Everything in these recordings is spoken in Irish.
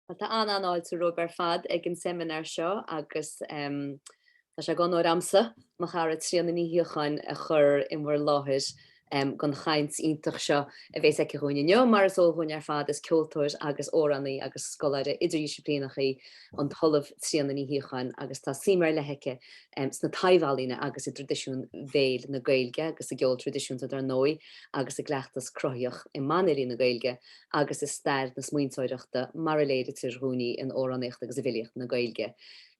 Well, tá anáil tú Robert fad ag an seminar seo agus tá sé gan óir amsa mar chara Tríona ní Shíocháin a chur imhar láthir gan chaint ítach seo a bhés ag chuine mar is óhún ar fad is ceoltóir agus órannaí agus scoláide idirdisciplínachaí an tOllamh Tríona ní Shíocháin agus tá simar letheice sna Taighde Ealaíonta agus I tradiisiún bhéil na Gaeilge agus I geol tradiisiúnta ar nói agus I gleachtas croíoch I manirí na Gaeilge agus is stair na smaointeoireachta mar a léide tir dhúnaí in óraníocht agus a bhiliocht na Gaeilge.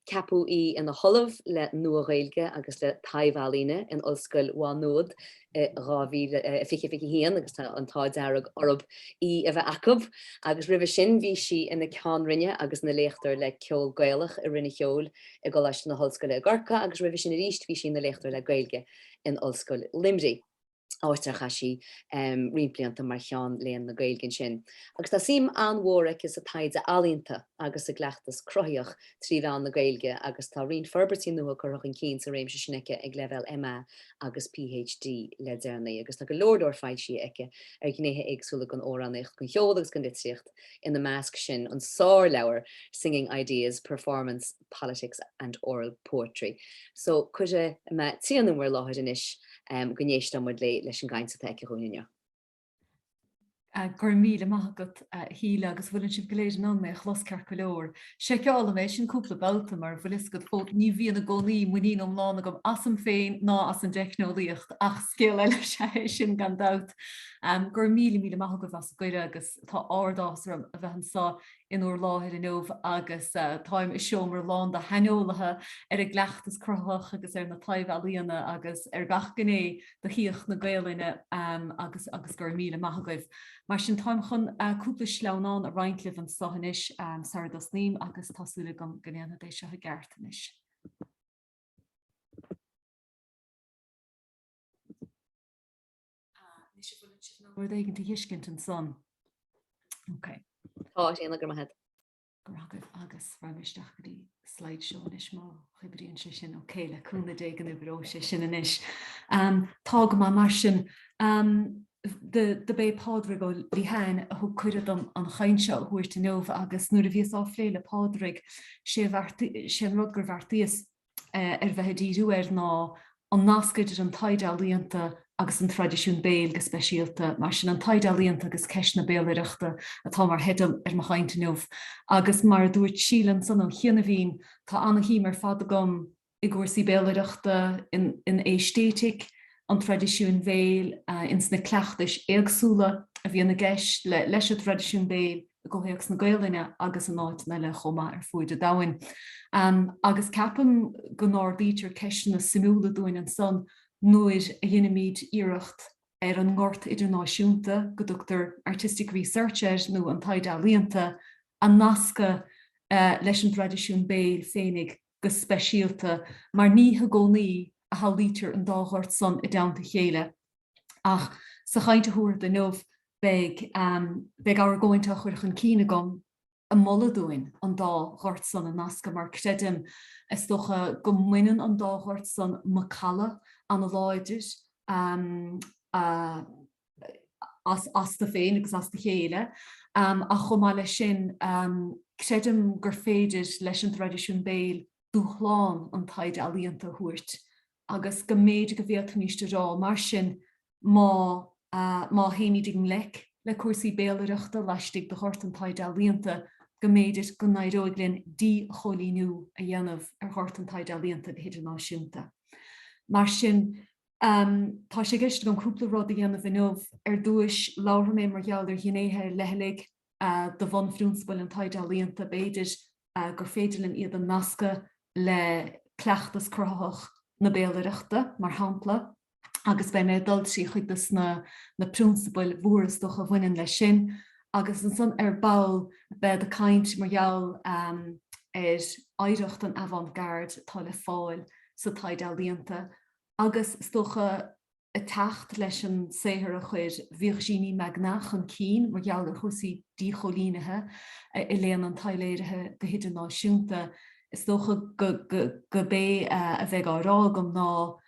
Ceapú I in na tOllamh le nua Gaeilge agus le Taighde Ealaíonta in Ollscoil Mhá Nuad fiche hían agus an Taighde Ealaíonta orb I a bheith acab agus ribh sin bhí si ina cean rinne agus na léachtar le ceol Gaelach I rinne cheol I go leis na Ollscoil Garcha agus ribh sin a ríist bhí sin na léachtar le Gaeilge in Ollscoil Limrí. Áitircha si riomplianta mar chean léon na Gaeilgin sin. Agus tá sim anmhórach is a Taighde Ealaíonta agus a gleachtas croíoch tríomh na Gaeilge agus tá rion forbertí nua chuach an cín sa réimse sinnice ag level MA agus PhD le déirnaí agus tá go leordóir fáil si aice ar gnéthe agsúla an óraníocht gon cheol agus gon litríocht in the measc sin an sár leabhar singing ideas, performance, politics and oral poetry. So chuide tíanam bhar láthir inis gnéist amid leis an gcaint sa teice chuúine. Gur míle maithagad híle agus bhfuiln si goléis ná mé chloscear go leor. Shíocháin mé sin cúpla belta mar bhfuil is go fót ní bhíon na gcónaí muoín am lána gom as an féin ná as an deicneolaíocht ach scéal eile sé sin gan dat. Gur míle maithagad as goire agus tá ádás a bheith an sa in úr láthir in nómh agus táim is seomar lán de heneolathe ar a gleachtas crothach agus ar na Taighde Ealaíonta agus ar gach gné do chioch na Gaeilge agus gur míle maithagad. Mar sin táim chun cúpla sleánán a reintlih an sohanis sar dos níam agus tásúla gan gnéanana éis se gartanis. Ní sé bhfuil si nóir éigeanta hiiscint an son. Okay. Tá éana gur head. Goragad agus bhaimisteach go dtí slide show is má chibríonn sé sin ó céile cúna dégan ubró sé sin inis. Tá go mar sin de bé pádra go líhain a thu cuiad an chainse thuir te nómh agus nuair a bhíos á phléile pádraigh sé rud gur bhartaíos ar bheith díú ar ná an nascaidir an Taighde Ealaíonta agus an tradiisiún béal go speisialta mar sin an Taighde Ealaíonta agus Ceist na Béalaireachta atá mar hedal ar mo chainte nómh agus mar dúirt sílan san an chéanana bhín tá anna hí mar fad agam I gcuirsaí Béalaireachta in éistéitic an tradiisiún béal in sna cleachtais éagsúla a bhí na gceist leis a tradiisiún béal go héochs na Gaeilge agus an áit meile chomá ar fuaide dahain. Agus ceapan go náirdítear ceist na simúla dúin an son nuair a dhéana míad iirecht ar an ngort idirnáisiúnta go dtugtar artistic researcher nó an Taighde Ealaíonta an nasca leis an tradiisiún béal féinnig go speisialta mar ní thugónaí a hálítear an dághart son I damta chéile. Ach sa chainte thuair de nómh beag áir ggóinte chuir an cíine gom a molla dúin an dághart son a nasca mar credim is docha go muinean an dághart son macalla an a láidir as de féin agus as de chéile a chomá lei sin credim gur féidir leis an tradiisiún béal dúchláán an Taighde Ealaíonta thuairt agus go méid go bhíocht níoste rá mar sin má héananig le cuasaí Béalaireachta leistigh de chóirt an Taighde Ealaíonta go méidir go nairóiglinn dí cholínú a dhéanamh ar chóirt an Taighde Ealaíonta go idirnáisiúnta. Mar sin tá sé gceist go cúpla rud a dhéanamh in nómh ar dúis láithre mé mar gheall ar ghinéthe leithlig do bhain friúnspail an Taighde Ealaíonta béidir gur féidirlinn iad an nasca le cleachtas crothach na Béalaireachta mar hampla agus bheith dul sí chuidas na priúnspail mhuras do a bhaineann lei sin agus an son ar ball be de caint mar gheall ar áireacht an avant-garde tá le fáil sa Taighde Ealaíonta agus stocha a tacht leis an séhar a chuir Virginie Magnach an cín mar gheall ar chusaí dícholínathe I léon an tailéirithe go idirnáisiúnta is stocha go bé a bheith árá gom ná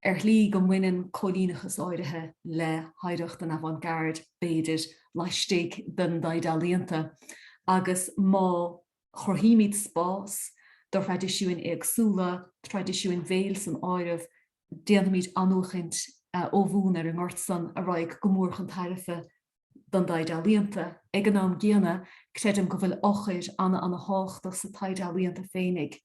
ar lí go muinean cholínachas áirithe le haireacht an avant-garde béidir leistigh den Taighde Ealaíonta. agus má chorhíimiid spás, dar tradiisiún agsúla, tradiisiún bhéil san áirih, déanamid anúchint ó bhún ar an ngortsan a raig gomórchan tarife don Taighde Ealaíonta. Ag an am géana, credim go bhfuil ochir anna hácht sa Taighde Ealaíonta féinnig.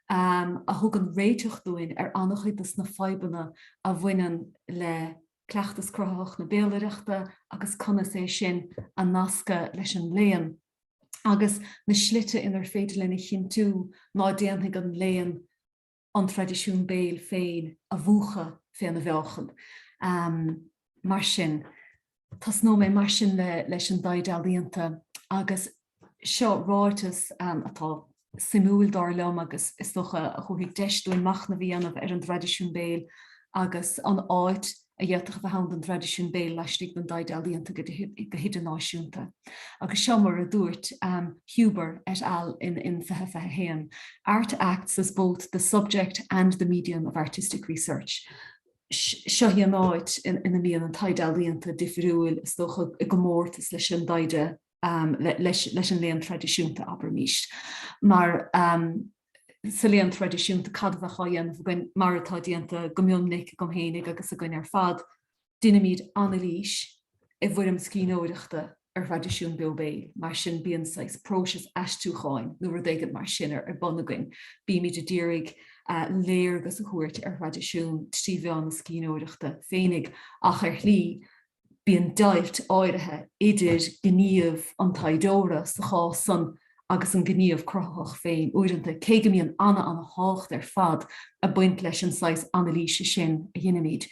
A thug an réiteach dúin ar annachchuidas na feibanna a bhainean le cleachtas crothaach na Béalaireachta agus conas é sin a nasca leis an léan. Agus na slite inar féidir lena chin tú ná déanthaigh an léan an tradiisiún béal féin a bhuacha féin na bheáchan. Mar sin, tas nó mé mar sin leis an Taighde Ealaíonta agus seo ráirtas atá simúil dar lom agus is docha a chuigh deisúin mach na bhíanamh ar an tradiisiún béal agus an áit a dhéach a hand an tradiisiún béal leistigh den Taighde Ealaíonta go hiad náisiúnta. Agus seo mar a dúirt Huber et al. In Fehefe Héan. Art acts as both the subject and the medium of artistic research. Seo hí an áit in na míon an Taighde Ealaíonta difriúil is docha i gomórtas leis an Taighde leis an léon tradiisiúnta aber míist. Mar sa léon tradiisiúnta cadmha chaáin bhain mar atá díanta gomionnic gom hénig agus a gin ar fad dynamíd analís I bhfuirim scíóireachta ar tradiisiún beobéil, mar sin bíon sais próses eistúcháin nuair a dégad mar sin ar bonagain. Bí míid a dírig léir agus a chuirt ar tradiisiún tríbheán na scíóireachta féinnig ach ar lí bíon daibht áirithe idir gníomh an taidóra sa chá san agus an gníomh crothach féin uaireanta cé go mbíonn anna hácht ar fad a buint leis an sais analíse sin a dhéanamíd.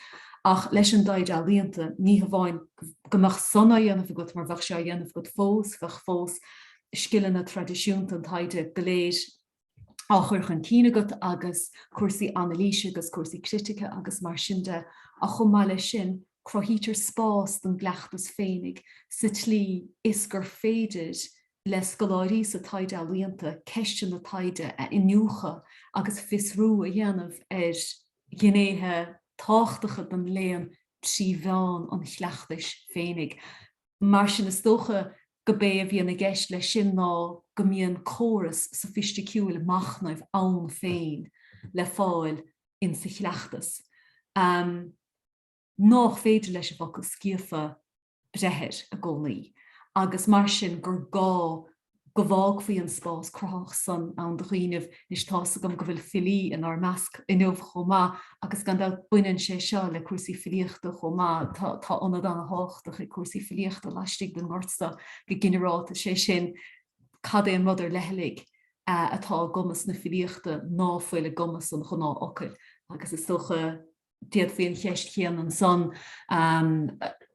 Ach leis an Taighde Ealaíonta ní bháin gomach sonna dhéanamh go mar bheh se dhéanamh go fós scillan na tradiisiúnta an Taighde go léir á chuir an cíine go agus cuasaí analíse agus cuasaí critica agus mar sin de a chumáile sin crothítear spás don gleachtas féinnig sa tlí is gur féidir le scoláirí sa Taighde Ealaíonta ceiste na Taighde a inniucha agus fisrú a dhéanamh ar gnéthe táchtacha den léon tríbheán an chleachtais féinnig. Mar sin is dócha go bé a bhíon a gceist le sin ná go mbíonn córas sofisticúil machnamh ann féin le fáil in sa chleachtas. Nach féidir leis a bhacha scíofa brethir a gcónaí. Agus mar sin gur go bhág faoi an spás crothach san an do chuoineh is tása go bhfuil filí in ar measc inmh chomá agus gan buineann sé seo le cuasaí filíochta chomá tá anad an háchtach i cuasaí filíochta leistigh den Nortsta go generáta sé sin cad é an rudidir leithlig atá gomas na filíochta ná foiile gomas an chuná ocail agus is socha déad faoin cheist chéan an son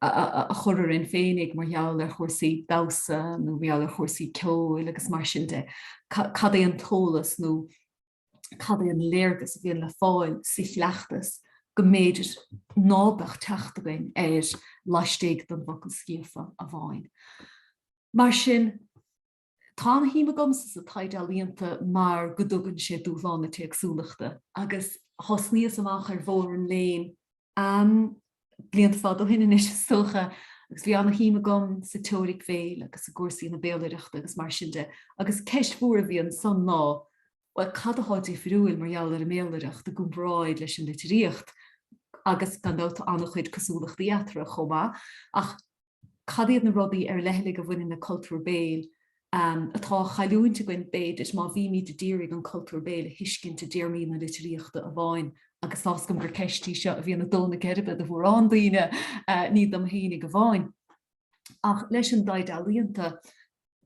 a chuir in féinnig mar heall ar chósaí dása nó bheall ar chósaí ceil agus mar sin de cad é an tólas nó cad é an léirgus a bhíon le fáil sa chleachtas go méidir nábach teachtagain ar leistigh don bhaca scíofa a bháin. Mar sin tá na híime gomsa sa Taighde Ealaíonta mar go dtugann sé dúshlán na teagsúlachta agus hosníos amach ar bhór an léin blian fad ó hinine is socha agus bhí anna híime gom sa teoiric bhéil agus sa gcuasaí na Béalaireachta agus mar sin de agus ceist fuair a bhí an son ná bhil cad a háidí friúil mar gheall ar a Béalaireachta go bráid leis an litríocht agus gan dáta anna chuid cosúlacht dhéatra chomá ach cad iad na rudaí ar leithlig a bhaine na cultúr béal atá chailúinte goin béid is má bhí míad a dírig an cultúr béal a hiiscin te déirmí na litríochta a bháin agusáscom gur ceistí seo a bhí na dóna geirbh a bhór an daoine ní am héine go bháin. Ach leis an Taighde Ealaíonta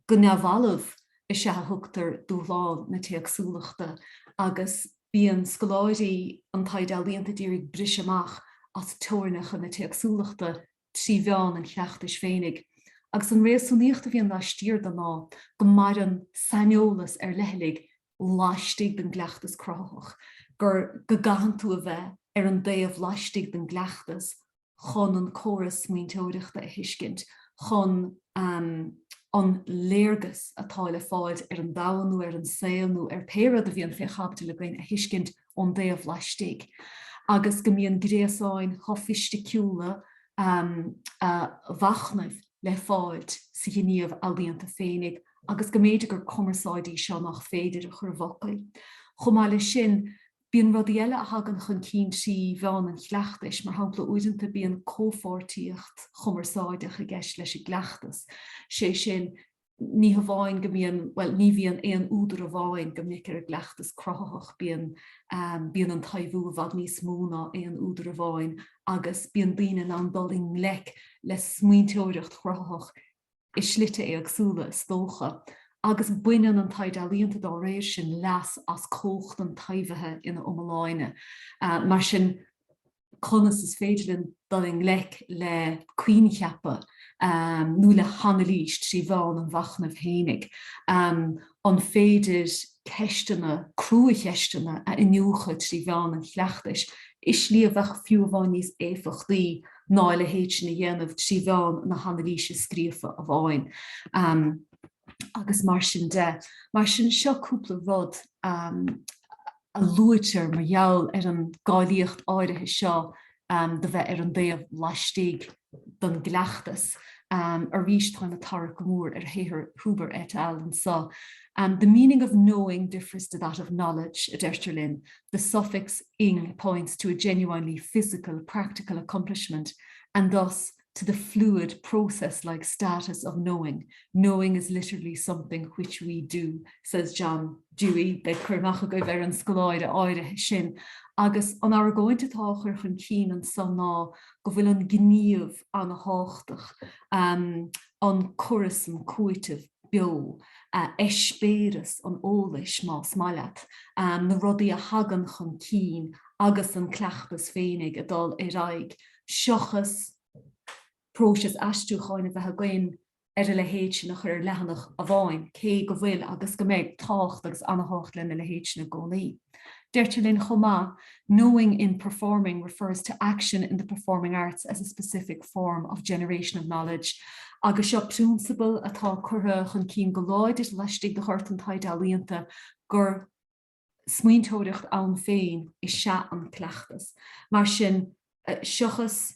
go neamhhalamh is se thugtar dúshlán na teagsúlachta agus bíon scoláirí an Taighde Ealaíonta dírig bris amach as teoirnecha na teagsúlachta tríbheán an chleachtais féinnig. Agus an réasúníochta bhíon leistír den ná go mar an saneolalas ar leithlig leistigh den gleachtas crothach. Gur go gahan tú a bheith ar an déobh leistigh den gleachtas chun an córas smaointeoireachta a hiiscint, chun an léirgus atá le fáil ar an dahanú ar an saoilnú ar péad a bhíon féchabta le gain a hiiscint ón déobh leistigh. Agus go mbíonn gréasáin thofisticúla bhachnamh le fáilt sa gníomh Ealaíonta féinnig agus go méidir gur commerceáidí seo nach féidir a chur bhocail. Chomáile sin, bíon rudí eile a hagan chun cín si bhean an chleachtais, mar hapla uaidianta bíon cófortíocht commerceáideach a gceist leis i gleachtas. Sé sin ní bháin go bíon, well, ní bhíon éon údar a bháin go minic ar a gleachtas crothach bíon an taimhú bhag níos móna éon údar a bháin, agus bíon bíon an doling lec le smaointeoireacht crothach is slite é agsúla stócha. Agus buinean an Taighde Ealaíonta dá réir sin leas as cócht an taimhethe ina Omaláine. Mar sin conas is féidirlinn doling lec le cuoincheappa nó le hanalíist sí bháin an bhachnamh hénig. An féidir ceistena, crua cheistena a inniuchad sí bháin an chleachtais. Is líomhach fiú bháin níos éfachtaí ná le héitna dhéanamh sí bháin na hanalíise scríofa a bháin. Agus mar sin de, mar sin seo cúpla rud a luaitear mar jaall ar an gáilíocht áirithe seo de bheith ar an déobh laistigh don gleachtas a rís táim a tara go mór ar héithir Huber et al. And so, the meaning of knowing differs to that of knowledge, at Esterlin. The suffix ing points to a genuinely physical, practical accomplishment, and thus to the fluid process-like status of knowing. Knowing is literally something which we do, says John Dewey, be chuirmacha go bhar an scoláide áirithe sin. Agus an aragóinte tá chuir chun cín an san ná go bhfuil an gníomh an a háchtach, an chorasm cuaitimh bio, espéras an ólais más maileat, na rudaí a hagan chun cín agus an cleachtas féinnig a dul ar aig, seochas próses astúcháin a bheith gain ar le héit nach chur lehanach a bháin, cé go bhfuil agus go méid tácht agus anhacht lena le héit na gcónaí. Deirtilín chomá, knowing in performing refers to action in the performing arts as a specific form of generation of knowledge. Agus seo prinsipal atá curtha chun cín go láid is leistigh de chort an Taighde Ealaíonta gur smaointeoireacht ann féin is se an cleachtas. Mar sin seochas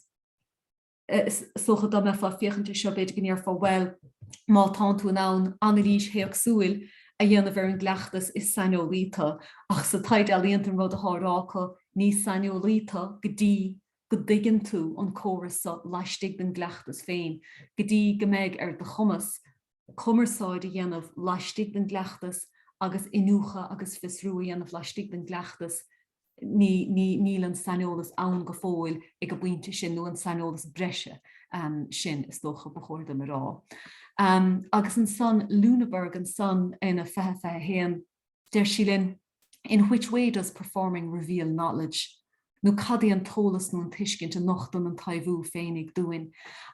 socha dá me fá fiochananta seo beidir gníar fá well má tá tú an anarís héag súil a dhéanamh ar an gleachtas is saneolíta, ach sa Taighde Ealaíonta an rud a thrácha ní saneolíta go dtí go dtuigeann tú an córas sa laistigh den gleachtas féin, go dtí go méid ar de chumas commerceáide dhéanamh laistigh den gleachtas agus inúcha agus fisrúa dhéanamh laistigh den gleachtas níl an saneolalas ann go fóil ag go buinte sin nó an saneolalas breise sin is dócha bechóirda marrá. Agus an son Lüneburg an son ina feithe héan der sílinn, in which way does performing reveal knowledge? nó cadí an tólas nó an tuiscint a nochtan an taimhú féinnig dúin.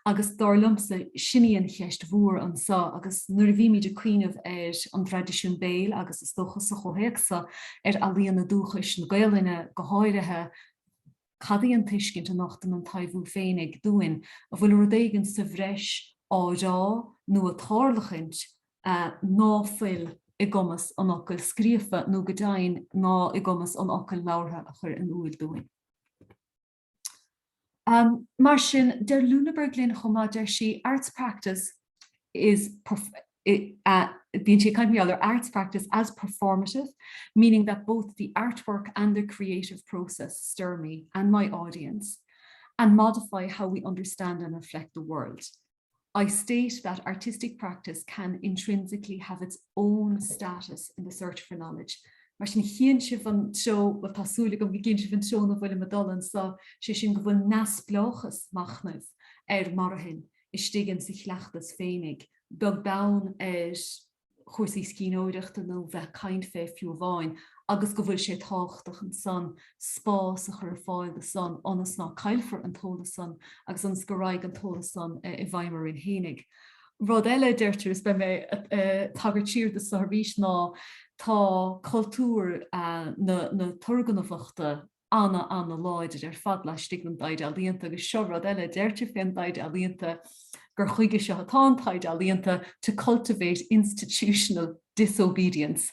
Agus darlumsa sinníon cheist bhór an sa, agus nuair a bhí míid a cuiineh ar an tradiisiún béal agus is dócha sa chohéagsa ar Ealaíonna dúchais na Gaeilge go háirithe cadí an tuiscint a nochtan an taimhú féinnig dúin, a bhfuil rudéigean sa bhreis árá nó a tárlachint náfuil i gcumas an ocail scríofa nó go dainn ná i gcumas an ocail láirthe a chur an uail dúin. Mar sin, der Lüneburg linn chomá der sí arts practice is arts practice as performative, meaning that both the artwork and the creative process stir me and my audience and modify how we understand and reflect the world. I state that artistic practice can intrinsically have its own status in the search for knowledge. Mar sin chéan si van seo wat tasúla go gén si van seo na bhfuil medalan sa sé sin go bhfuil nasblochas machnamh marhin is stigan sa chleachtas féinnig. Beg dawn chuirsaí scíóireachta nó bheith caint fé fiú bháin, agus go bhfuil sé táchtach an son spás a chur fáil de son anas ná cailfar an tóla son agus an scoráig an tóla son I bhaimar in hénig. Rud eile deirtear is be mé tagart siar de sarbís ná tá cultúr na turganmhachta anna láidir ar fad leistigh an Taighde Ealaíonta agus seo rud eile deirtear féin Taighde Ealaíonta gur chuige se atá Taighde Ealaíonta to cultivate institutional disobedience,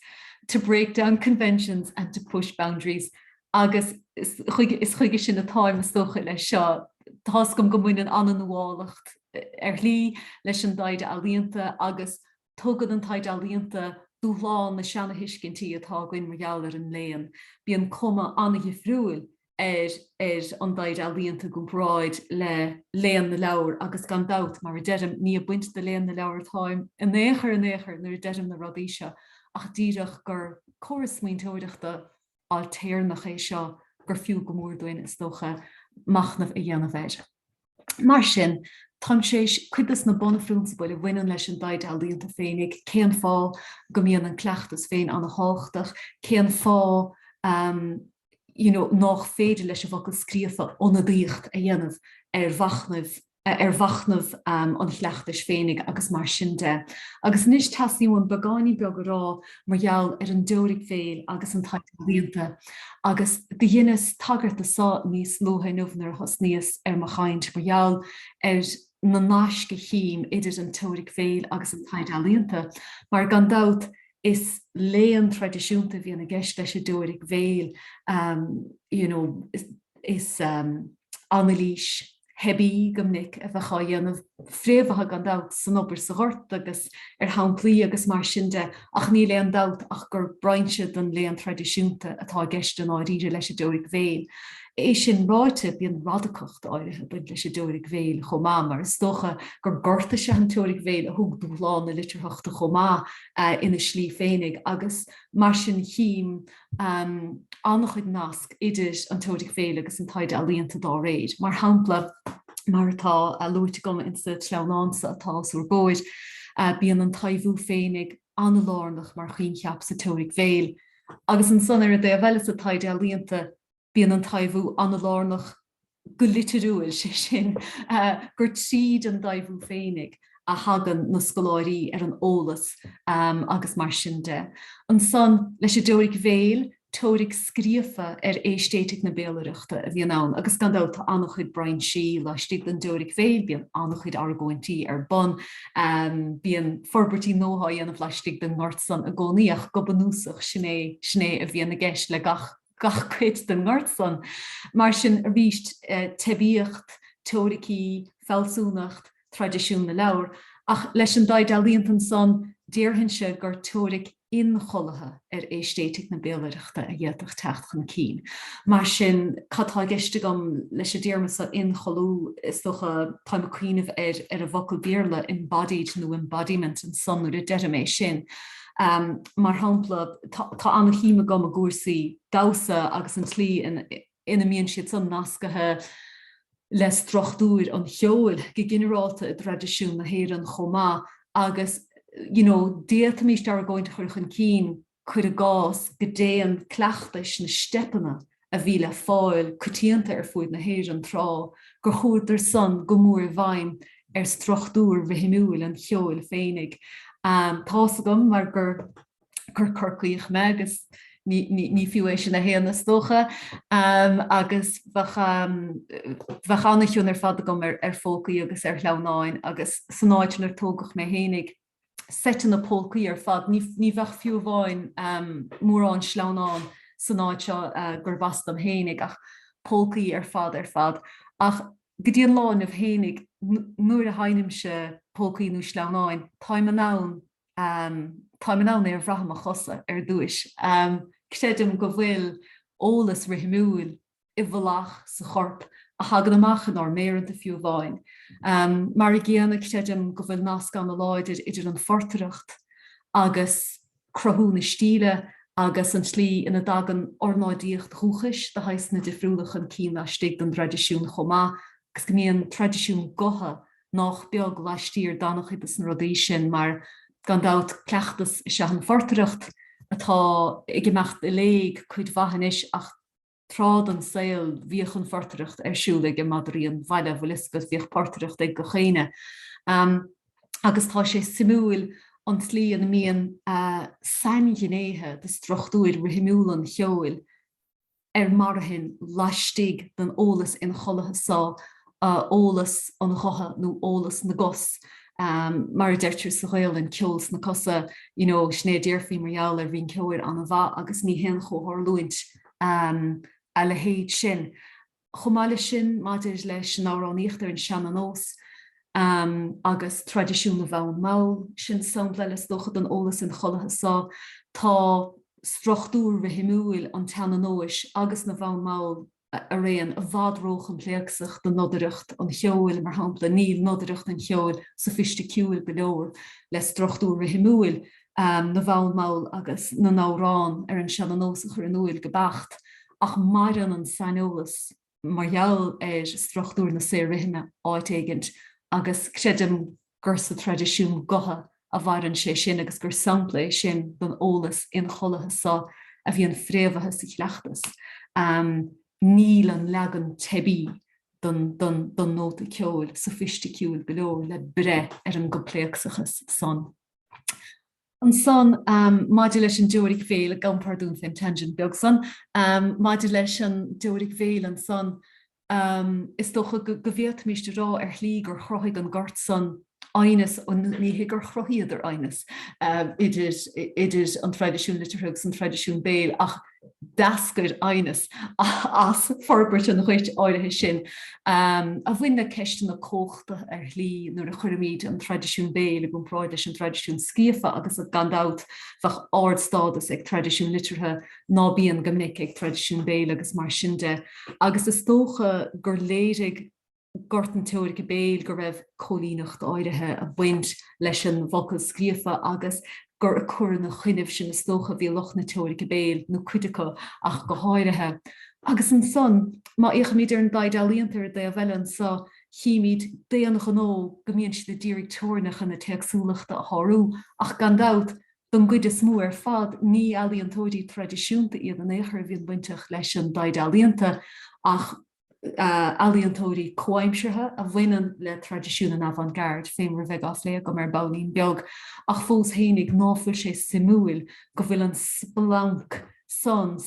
to break down conventions and to push boundaries. Agus is chuige sin atá na stocha le seo Tás gom go muoin an bhálacht ar lí leis an Taighde Ealaíonta agus tugad an Taighde Ealaíonta dúláán na seanna hiiscintí atá gcuin margheall ar an léan. Bíon cuma anna dhifriúil an Taighde Ealaíonta go práid le léan na leabhar agus gan dat mar deirm ní a buint de léan na leabhar táim an éair nuair deirm na rodí seo ach díreach gur choras muinteoireachta altéirnach é seo gur fiú go mór doin is dócha machnamh a dhéanamh éir. Mar sin, táim sééis cuidas na bonafrúnsa bhfuil a bhaineann leis an Taighde Ealaíonta féinnig, céan fá go mbíonn an cleachtas féin an háchtach, céan fá nach féidir leis a bhacail scríofa ionadaíocht a dhéanamh ar bhachnamh an chleachtas féinnig agus mar sin de. Agus níos tasíúin bagáinní beag rá margheall ar an dóigh féil agus an Taighde Ealaíonta. Agus de dhéananas tagart asá níos lótha nómhnar thos níos ar mar chaint margheall ar na náisce chiim idir an tóigh féil agus an Taighde Ealaíonta. Mar gan dat is léan tradiisiúnta bhí na gceist leis a dóigh féil is analís hebí gomnic a bheitcha dhéanamh fréomhathe gan dat san obair sa ghort agus ar thamplaí agus mar sin de ach ní léon dat ach gur braintse don léon tradiisiúnta atá gceist an áiríre leis a dóigh féil. É sin ráite bíon radacacht áirithe buint leis a dóigh féil chomá mar is dócha gur gorta se an tóigh féil a thug dúláán na litirthachta chomá ina slí féinnig agus mar sin chiim annach chuid nasc idir an tóigh féil agus an Taighde Ealaíonta dá réid. Mar hampla mar atá luite gom in sa tleanánsa atá súr bóid bíon an taimhú féinnig anna lárnach mar chuoin cheap sa tóigh féil. Agus an son ar a dé a bheile sa Taighde Ealaíonta bíon an taimhú anna lárnach go litirúil sé sin gur tríd an daimhú féinnig a hagan na scoláirí ar an ólas agus mar sin de. An son leis a dóigh féil tóigh scríofa ar éistéigh na Béalaireachta a bhíon ann, agus gan dat annach chuid Brian sí leistigh den dóigh féil, bíon annach chuid argóintí ar bon, bíon forbertí nóha dhéanamh leistigh den Ngortsan a gcónaíoch go banúsach sinné a bhíon na gceist le gach cuid den Ngortsan. Mar sin a bhíist tebíocht, tóiricí, felsúnacht, tradiisiún na leabhar, ach leis an Taighde Ealaíonta son déirfinn se gur tóirigh incholathe ar éistéigh na Béalaireachta a dhéadach techt chun cín. Mar sin catá gceiste gom leis a déarmas a incholú is docha táim cuiineh ar a bhocail béarla embodied nó embodiment an son nuair a deirm é sin. Mar hampla tá anna chiime gom a gúrsaí dása agus an slí ina mbíonn siad san nascathe les trochtúir an cheol go generáta a tradiisiún na héireann chomá agus déalta míist ar going chuir chun cín chuir a gás go déan cleachtais na stepanna a bhí le fáil cutíanta ar fuid na héireann trá gur chuirtar san go mór bhaim ar trochtúir bhimúil an cheol féinnig. Tá gom mar gur curcaíoch me agus ní fiú é sin na héana stocha agus bheitchannaisiún ar fada gom ar fócaí agus ar leabháin agus sanáid ar tógach mé hénig setan na pólcaí ar fad ní bheith fiú bháin mórrán sleánán sanáid seo gur bhastam hénig ach pólcaí ar fad ach go dtíon láin ah hénig nuair a hainnim se pólcaí nó sleánáin táim an nán ar bhraham a chosa ar dúis. Creidim go bhfuil ólas rithimúil i bhlach sa chorp a hagan amachchan ar méaranta fiú bháin. Mar i gcéanna creidim go bhfuil nasc an na láidir idir an fortaireacht agus crothú na stíle agus an slí ina dagan ornáidíocht dhúchais de heis na difriúlach an cína stig den tradiisiún chomá agus go mbíonn tradiisiún gotha nach beag leistír danach is an rodí sin mar gan dat cleachtas se an fortaireacht atá ag imeacht i léig chuid bhahanis ach trád an saoil bhíoch an fortaireacht arsúlaigh i Madríon bhaile bhfuliscas bhíoch portaireacht ag go chéine. Agus tá sé simúil an slí an míon sanginnéthe de trochtúir rihimúil an cheoil ar marthain leistigh den ólas in cholathe sá ólas an chotha nó ólas na gos. Mar deirtir sa ghail an ceols na cosa sné déirfaí margheall ar bhíon ceoir an bha agus ní hen chomhthluint a le héad sin. Chomáile sin maidir leis an áráníocht ar an sean an os agus tradiisiún na bhain mail sin sampla le stocha don ólas in cholathe sa tá struchtúr bheit himúil an teanna nóis agus na bhain mail a réan a bhádróch an pléagsach don nodaricht an cheoil mar hampla níl nodaricht an cheoil sophistiiciúil beloor le struchtúr bheit himúil na bhain mail agus na nárán an seanna nósach ar an úil gebacht ach mar an sanolas margheall struchtúr na sé rithine áit éigent agus credum gur sa tradiisiún gotha a bharan sé sin agus gur sampla sin don ólas in cholathe sa a bhí an fréomhathe sa chleachtas. Níl an legan tebí don nóta ceoil sophistiiciúil beloor le bre an gopléagsachas son. An son maidir leis an dúirig féil gampardún fin tangent beag son, maidir leis an dúirig féil an son is tócha go bhíocht míiste rá ar chlí gur chroigh an gart son Einas an ní gur chrochiad ar Einas. Idir an tradiisiún liturhugs an tradiisiún béal ach dasgur Einas as forbert an chuit áirithe sin. A bhuiine ceiste na cóchta ar chlí nuair a chuirmíd an tradiisiún béal a gúnráid leis an tradiisiún scíofa agus a gandát fach ardstadas ag tradiisiún liturthe ná bíon gominic ag tradiisiún béal agus mar sin de. Agus is tócha gur léirigh gortan teoiric béal go raibh cholínacht áirithe a buint leis an bhocail scríofa agus gur a chur na chuineh sin is tócha bhí loch na teoiric béal nó cuideacha ach go háirithe. Agus an son, má échaimid ar an Taighde Ealaíonta de a bhelan sa chiimiid déanach an ó gomíonn si de díreachtóirnach an na teagsúlaachta a thorú ach gandát don good is mú ar fad ní ealaíontóirí tradiisiúnta iad an éair bhíon buinteach leis an Taighde Ealaíonta ach ealaíontóirí coimhseartha a bhainean le tradiisiún an avant-garde féin mar bheith áfléag go mar bailín beag ach fós hénig náfuil sé simúil go bhfuil an splanc son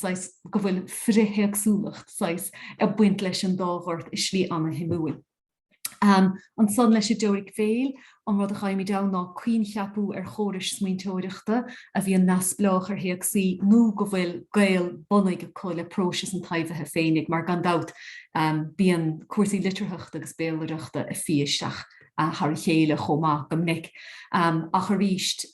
go bhfuil frithéagsúlacht a buint leis an dáhairt is slí anna himúil. An son leis dúirig féil an rud a chaimí da ná cuioin cheapú ar chóris smaointeoireachta a bhí an nasblách ar héagsaí nó go bhfuil gael bonnaigh go le próisis an taimhethe féinnig mar gandát bíon cuasaí liturthacht agus béalaireachta a fíisteach thar chéile chomá gominic. A chu ríist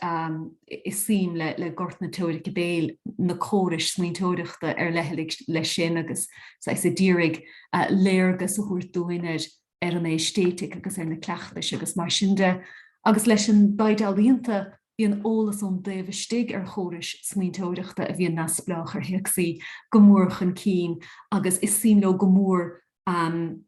is sim le gort na teoiric béal na córis smaointeoireachta ar leithelig le sin agus sa ddírig léargus a chuirtúineir ar an éistéitic agus ar na cleachtais agus mar sin de. Agus leis an Taighde Ealaíonta bhíon ólas ón déimhstig ar chóris smaointeoireachta a bhíon nasblách ar héagsaí go mór chun cín agus is simló go mór an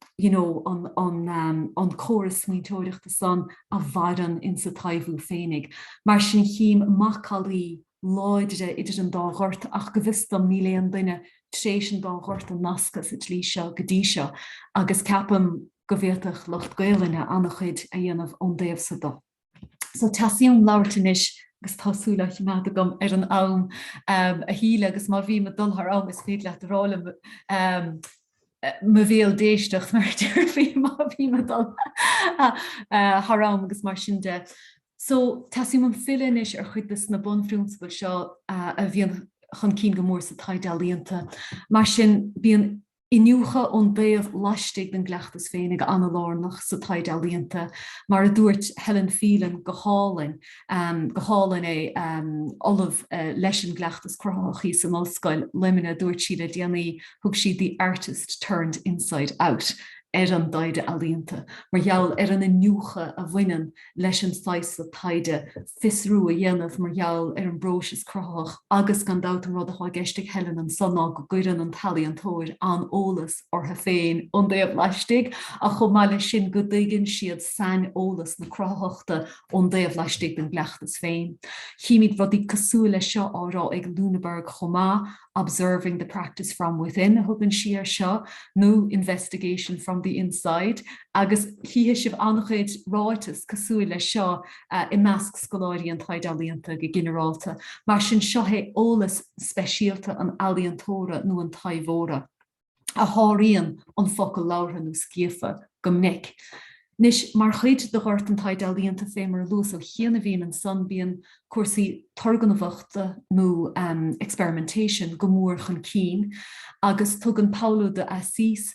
choras smaointeoireachta son a bharan in sa taimhú féinnig. Mar sin chím macalaí láidre idir an dághart ach go bhistam ní léon duine trééis an dághart an nascas it lí seo go dtí seo agus ceapam go bhíoteach locht gaalaine annach chuid a dhéanamh ón déobh sa dó. So tasíon láirtanis agus tásúla chiimada gom ar an am a híle agus má bhí me dul thar am is féad leat rála ma bhéal déisteach mar dúirbhí má bhí me dul thar am agus mar sin de. So tasí man filinis ar chuidas na bonfriúnsbal seo a bhíon chun cín go mór sa Taighde Ealaíonta. Mar sin bíon Iniucha ón déobh laistigh den gleachtas féinnig anna lárnach sa Taighde Ealaíonta, mar a dúirt Helen Phelan go hálainn é Ollamh leis an gleachtas crothachaí san Ollscoil Mhá Nuad dúirt siad a déanaí thug siad the artist turned inside out ar an Taighde Ealaíonta, mar gheall ar an iniucha a bhainean leis an sais sa Taighde fisrú a dhéanamh mar gheall ar an bróis crothach agus gandát an rud a gceistigh Helen an sanná go gcuireann an talíontóir an ólas ortha féin ón déobh laistigh a chomh maith sin go dtuigeann siad san ólas na crothachta ón déobh laistigh den gleachtas féin. Chiimiid rudí cosúil le seo árá ag Lüneburg chomá observing the practice from within a thugann si ar seo nó investigation from the inside agus híthe sibh annachchuid ráitas cosúil le seo I measc scoláirí an Taighde Ealaíonta go generalta, mar sin seo é ólas speisialta an ealaíontóra nó an taimhóra a háiríonn an focail láithre nó scíofa go minic. Nis mar chuid de ghart an Taighde Ealaíonta fémar luas ó chéana bhíon an son bíon cuasaí torganmhachta nó experimentation go mór chun cín agus tugann Paulo de Assis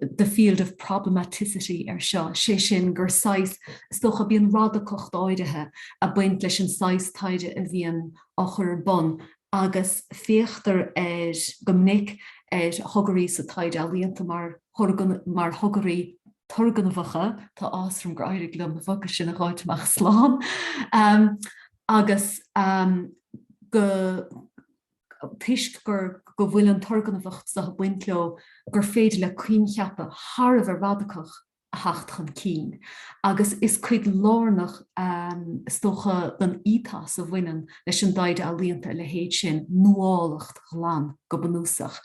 the field of problematicity seo, sé sin gur sais stocha bíon rada cocht áidethe a buint leis an sais taide a bhíon á chur bon, agus féachtar gomnic hogarí sa Taighde Ealaíonta mar hogarí turganmhacha tá ástrom gur éirí glum bhacha sin a gáiteach slán. Agus go tuisc gur go bhfuil an turganmhacht sa buintleo gur féidir le cuincheappa Harh radacach a hachtchan cín. Agus is chuid lárnach stocha den ítas a bhainean leis an Taighde Ealaíonta le héad sin nuálacht glan go banúsach.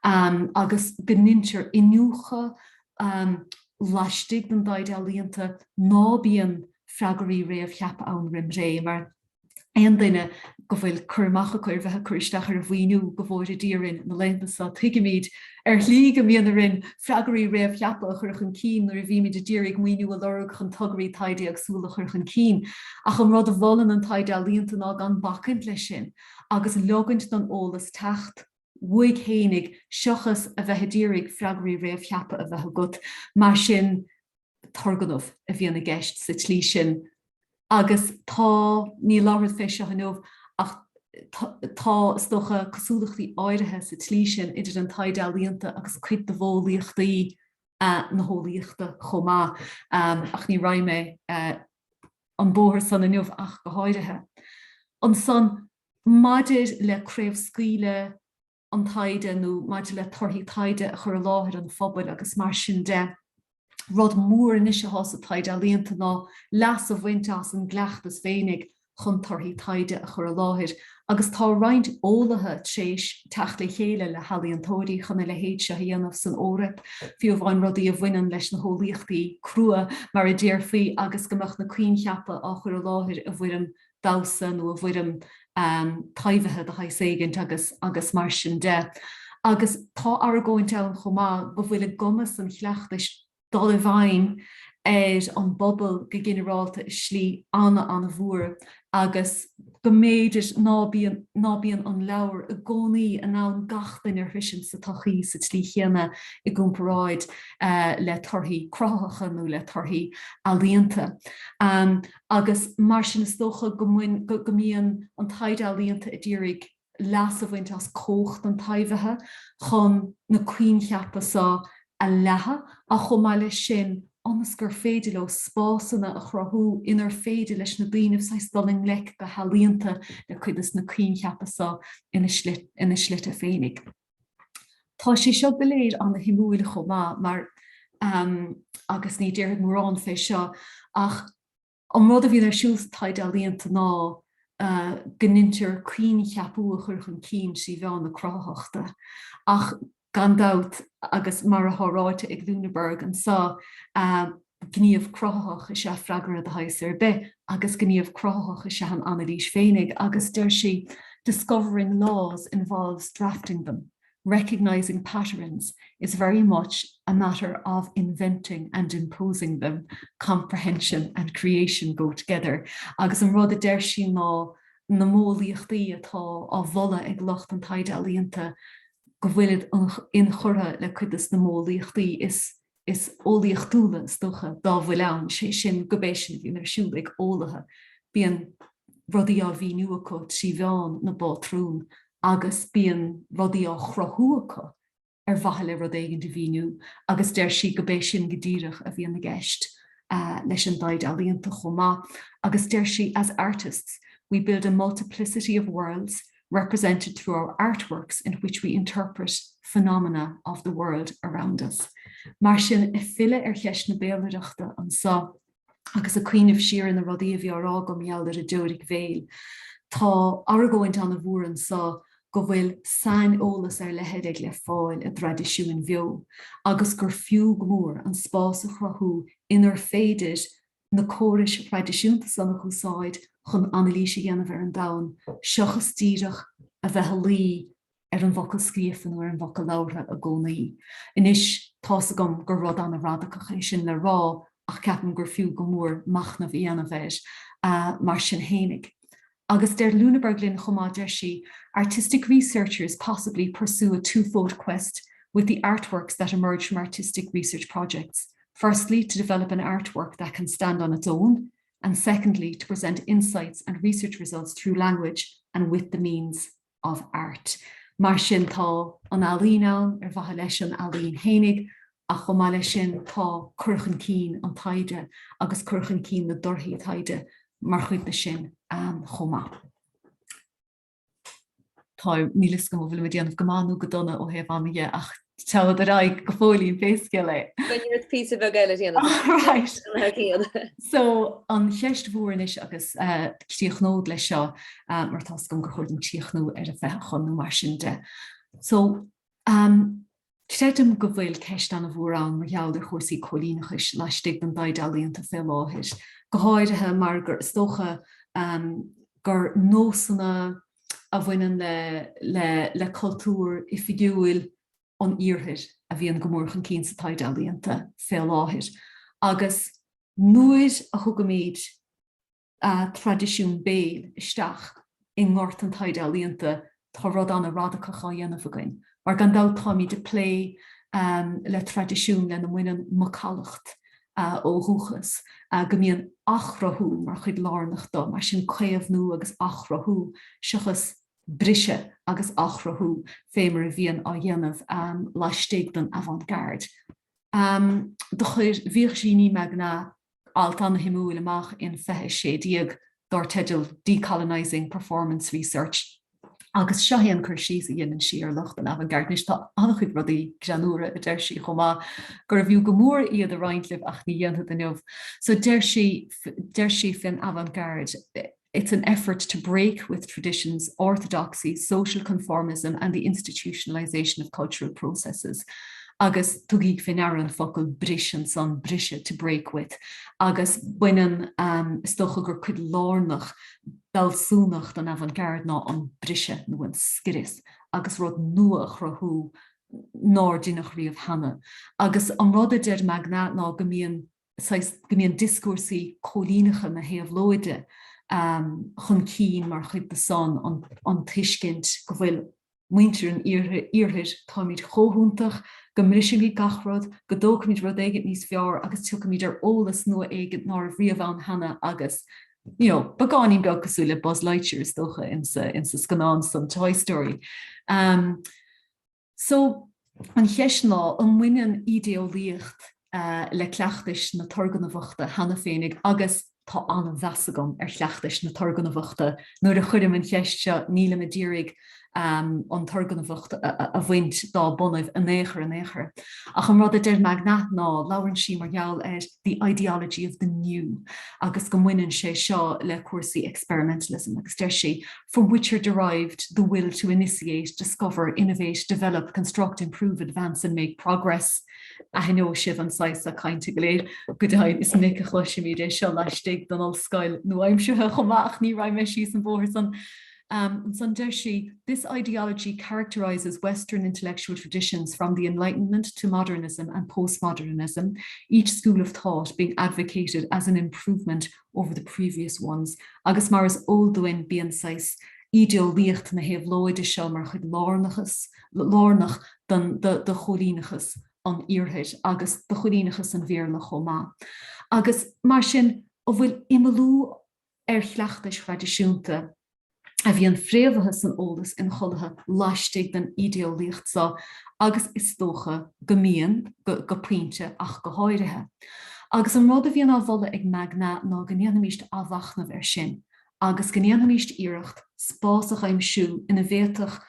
Agus gnintir inúcha laistigh den Taighde Ealaíonta ná bíon freagarí réamh cheappa ann rim ré, mar ein duine go bhfuil curmacha chuir bheithe chuisteach ar a bhhaoinú go bhór a dírin na leanta sa tuigiméid lí go míon rin freagarí réamh cheappa chuir chun cín nuair a bhí míid a dírig muoinú a lorug chun tugarí Taighde agsúla chuir chun cín. Ach an rud a bhlan an Taighde Ealaíonta ná gan bacint lei sin, agus logant don ólas techt Wuig hénig seochas a bheith dírig freagarí réamh cheappa a bheith gut, mar sin turganmh a bhíon a gceist sa tlí sin. Agus tá ní láthir fé seo anmh ach tá stocha cosúlachtaí áirithe sa tlí sin idir an Taighde Ealaíonta agus cuid de bhólaíochtaí na hólíochta chomá ach ní raimé an bóthir san anmh ach go háirithe. An san maidir le craobh scaoile an Taighde nó maidir le torthaí Taighde a chur láthir an phobal agus mar sin de. Rod mór in isise has a Taighde Ealaíonta ná leas a bhaint as an gleachtas féinnig chun torthaí Taighde a chur láthir. Agus tá roinnt ólathe tréis techt le chéile le Ealaíontóirí chuna le héad se dhéanamh san órap, fiú bhain rudaí a bhainean leis na hólíochtaí crua mar a déir faoi agus gomach na cuincheappa a chur láthir a bhuiim dásan nó a bhuiim taimhethe a haigéint agus mar sin de. Agus tá aragóint an chomá go bhfuil a gomas an chleachtais dal a bhain an bobbal go generalta slí anna an bhuair agus go méidir ná bíon an leabhar a gcónaí a ná gachtain ar frisin sa tachaí sa tlí chéanna i gúmparáid le torthaí crothacha nó le torthaí Ealaíonta. Agus mar sin is dócha go mííon an Taighde Ealaíonta a ddírig leas a bhaint as cócht an taimhethe chun na cuincheappa sa a lethe a chomáile sin anas gur féidir le spásanna a chrathú inar féidir leis na daoineh sa stalling le go Ealaíonta le chuidas na cuincheappa sa ina slite féinnig. Tá sé seo go léir an na himúile chomá mar agus ní ddéirigh mórrán fé seo ach an rud a bhíon ar siús Taighde Ealaíonta ná gnintir cuincheapú a chur chun cín sí bheán na crothaachta ach gan dat agus mar a háráite ag Lúnaburg an sa gníomh crothach is se freagra a hais ar be agus gníomh crothach is se an Annalise féinnig agus der she discovering laws involves drafting them. Recognizing patterns is very much a matter of inventing and imposing them. Comprehension and creation go together. Agus an rud a der she ná na mólaíochtaí atá á bhola ag lucht an Taighde Ealaíonta go bhfuilid in chortha le chuidas na mólaíochtaí is ólaíochtúla stocha dá bhfuil ann sé sin go béis sin bhíon ar siúil ag ólathe. Bíon rudaí á bhí nua acu sí bheán na bátrún agus bíon rudaí á chrathú acu ar bhaithe le rud éigean de bhíú agus der sí go béis sin go díreach a bhíon na gceist leis an Taighde Ealaíonta chomá agus der sí as artists we build a multiplicity of worlds represented through our artworks in which we interpret phenomena of the world around us. Mar sin I fille cheist na Béalaireachta an sa, agus a cuiineh siar in na rudaí a bhí ará go meall ar a dúrig bhéil. Tá aragóint an a bhuair an sa go bhfuil sein ólas ar lehéad ag le fáil a tradiisiún bheo, agus gur fiú mór an spás a chrathú inar féidir na córais tradiisiúnta san a chusáid chun Annalise dhéanamh ar an domhan, seochas tíreach a bheith lí ar an bhaca scríofann nó ar an bhaca labhra a gcónaí. Inis tása gom gur rud an a radacach sin le rá ach ceapan gur fiú go mór machnamh dhéanamh mar sin hénig. Agus der Lúnaburg linn chomá der sí, artistic researchers possibly pursue a twofold quest with the artworks that emerge from artistic research projects. Firstly, to develop an artwork that can stand on its own, and secondly, to present insights and research results through language and with the means of art. Mar sin tá an Ealaíonán bhaithe leis an Ealaíon Hénig, a chomá leis sin tá Cúrchan Cín an Taighde agus Cúrchan Cín na Dorthaí Taighde mar chuid na sin chomá. Tá nílas go bhfuil déanamh go manú go donna ó hebh amige ach táid a raig go fólín féasca le. You're a piece of a gaile déanamh. Right. So an cheist mhóris agus tíochnód lei seo mar tá gom gur chuir an tíochnú ar a bheith chun mar sin de. So Tréidim go bhfuil ceist an a bhórán mar gheall ar chósaí cholínachais leistigh an Taighde Ealaíonta fé láthir. Go háirithe mar gur stocha gur nósanna a bhainean le cultúr i figiúil an iarthir a bhí an gomórchan cín sa Taighde Ealaíonta fé láthir. Agus nuair a thugamíd tradiisiún béal isteach in ngort an Taighde Ealaíonta tá rud anna radacha dhéanamh againn. Mar gan dá táimid de plé le tradiisiún le na muinean macalacht ó thuchas go mbíonn achrathú mar chuid lárnach dó, mar sin chéamhnú agus achrathú seachas brise agus achrathú fémar a bhíonn á dhéanamh leistigh don avant-garde. Do chuir Virginie Magna alt an himúil amach in fethe sé díag dár teideal Decolonizing Performance Research. Agus seohéan chur síos a dhéanann sí ar lucht an avant-garde níos tá annach chuid rudaí ceanúra a deir sí chomá gur a bhíú go mór iad a rointlibh ach ní dhéanamh den neamh. So deir sí fin avant-garde. It's an effort to break with traditions, orthodoxy, social conformism and the institutionalization of cultural processes. Agus tugaigh fin aran focail bris an son brise to break with. Agus buinean stocha gur chud lárnach belsúnach don avant-garde ná an brise nó an sciris. Agus rud nua chrathú nóir dinach riamh hana. Agus an rud a deir Magna ná go mbíonn discúrsaí cholínacha na héamh lóide chun cín mar chuid de son an tuiscint go bhfuil muintir an iarthir táimid chóthúntach go mrisimí gachrod go dócamid rud éigeit níos fearr agus tucamid ar ólas nua éigeit ná riamh an hana agus bagáín beag cosú le Buzz Lightyear stocha in sa scanán san Toy Story. So an cheisná an muinean ideolaíocht le cleachtais na torganmhachta hana féinnig agus tá an bheasagam ar chleachtais na torganmhachta nuair a chuidim an cheiste níla a ddírig an torganmhacht a bhaint dá bunamh a néair. Ach an rud a deir Magna ná labharann sí mar gheall ar the ideology of the new agus go muineann sé seo le cuasaí experimentalism agus deir sé from which are derived the will to initiate, discover, innovate, develop, construct, improve, advance and make progress. A hinó sibh an sais a cainte go léir go dtí is nic a chluisiimiid é seo leistigh don Ollscoil nó aimimsúthe chomach ní raibh me síos an bhór san. San deir sí, this ideology characterizes Western intellectual traditions from the Enlightenment to modernism and postmodernism, each school of thought being advocated as an improvement over the previous ones. Agus mar is óldúin bíonn sais ideolaíocht na héamh lóide seo mar chud lárnach don de cholínachas an iarthir agus de cholínachas an bhéarla chomá. Agus mar sin ó bhfuil imalú ar chleachtais tradiisiúnta a bhí an phréomhathe san ólas in cholathe leistigh den ideolaíocht sa agus is tócha go mbíonn go puinte ach go háirithe. Agus an rud a bhíonn á bhola ag Magna ná go ndéanamíocht ábhachnamh ar sin. Agus go ndéanamíocht iirecht spásach aimsú ina bhéadach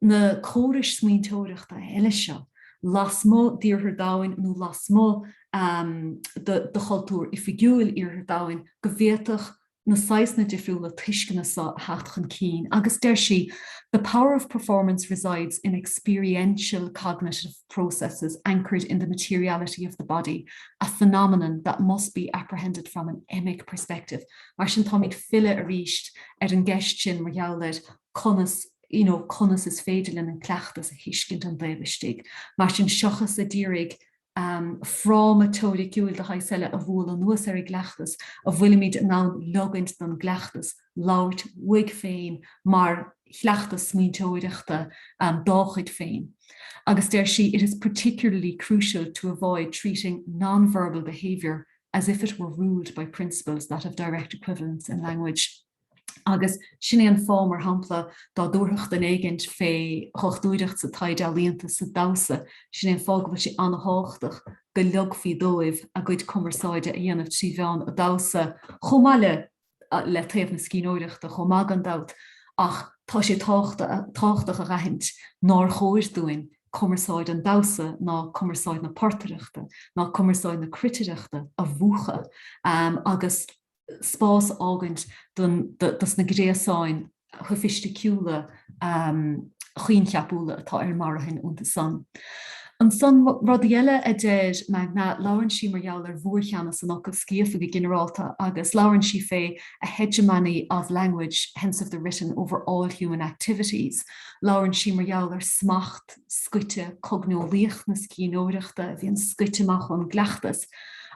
na córais smaointeoireachta eile seo. Lasmó díorthar dáin nó lasmó de cultúr i figiúil iarthar dáin go bhéadach na sais na difriúla tuiscina sa heachchan cín. Agus deir sí, the power of performance resides in experiential cognitive processes anchored in the materiality of the body, a phenomenon that must be apprehended from an emic perspective. Mar sin táimid fille a ríist ar an gceist sin mar gheall conas is féidir in an cleachtas a hiiscint an bhéibistigh. Mar sin seochas a dírig Fráma tóiriciúil de haisile a bhúil an nuas ar gleachtas a bhfuilimiid ná logint don gleachtas láirt uig féin mar chleachtas smíntóireachta dáchuid féin. Agus there it is particularly crucial to avoid treating non-verbal behaviour as if it were ruled by principles that have direct equivalence in language. Agus sin an fámar hampla dá dúirtheach den éigent fé chochtúireacht sa Taighde Ealaíonta sa dása, sin an fág bhfuil sé anháchtach go leog fí dóibh a gcuid cumarsáide a dhéanamh trí bheán a dása chomáile le taobh na scíóireachta chomá an dat ach tá sé táchtach a rahint ná chóir dúin cumarsáid an dása ná cumarsáid na páirteachta ná cumarsáid na criteachta a bhuacha agus spás ágant dus na gréasáin chufiiste chuincheapúla atá ar marthain únta san. An son radiile a déir me na lárann sí margheall ar bhuaircheanna san agus scíofa go generalta agus lárann sí fé a hegemony of language, hence of the written over all human activities. Lárann sí margheall ar smacht, scuite, cognolíoch na scíóireachta, bhí an scuiteach an gleachtas.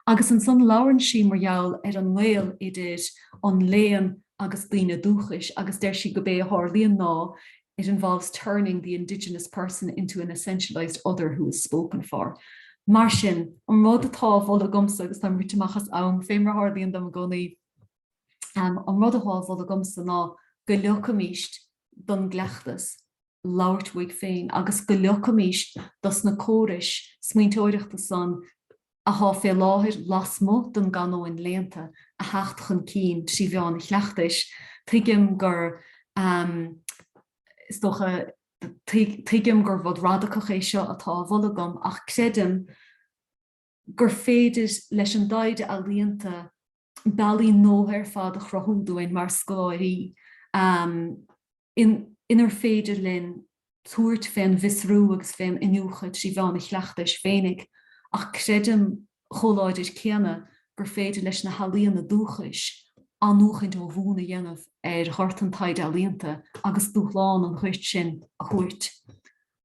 Agus an son lárann sí margheall ar an léal idir an léan agus lína dúchais, agus der sí go bé thar líon ná, it involves turning the indigenous person into an essentialized other who is spoken for. Mar sin, an rud atá bhil a gomsa agus tá ritamachchas ann féimar thar líon dom gcónaí, an rud atá bhil a gomsa ná go leocamíist don gleachtas láirt uig féin, agus go leocamíist dos na córais smíntóireachta san a há fé láthir lasmo don ganóin léanta a hecht chun cín trí bheán chleachtais, tuigim gur tuigim gur bhd radacach é seo atá bhla gom ach credim gur féidir leis an Taighde Ealaíonta bailí nóthir fad a chrothúdúin mar scóirí inar féidir linn túirt féin visrú agus féin inúchad trí bheán chleachtais féinnig ach credim choláidir céanna gur féidir leis na halíonna dúchais anúchaint ó bhúna dhéanamh ar thart an Taighde Ealaíonta agus dúchláán an chuirt sin a chuirt.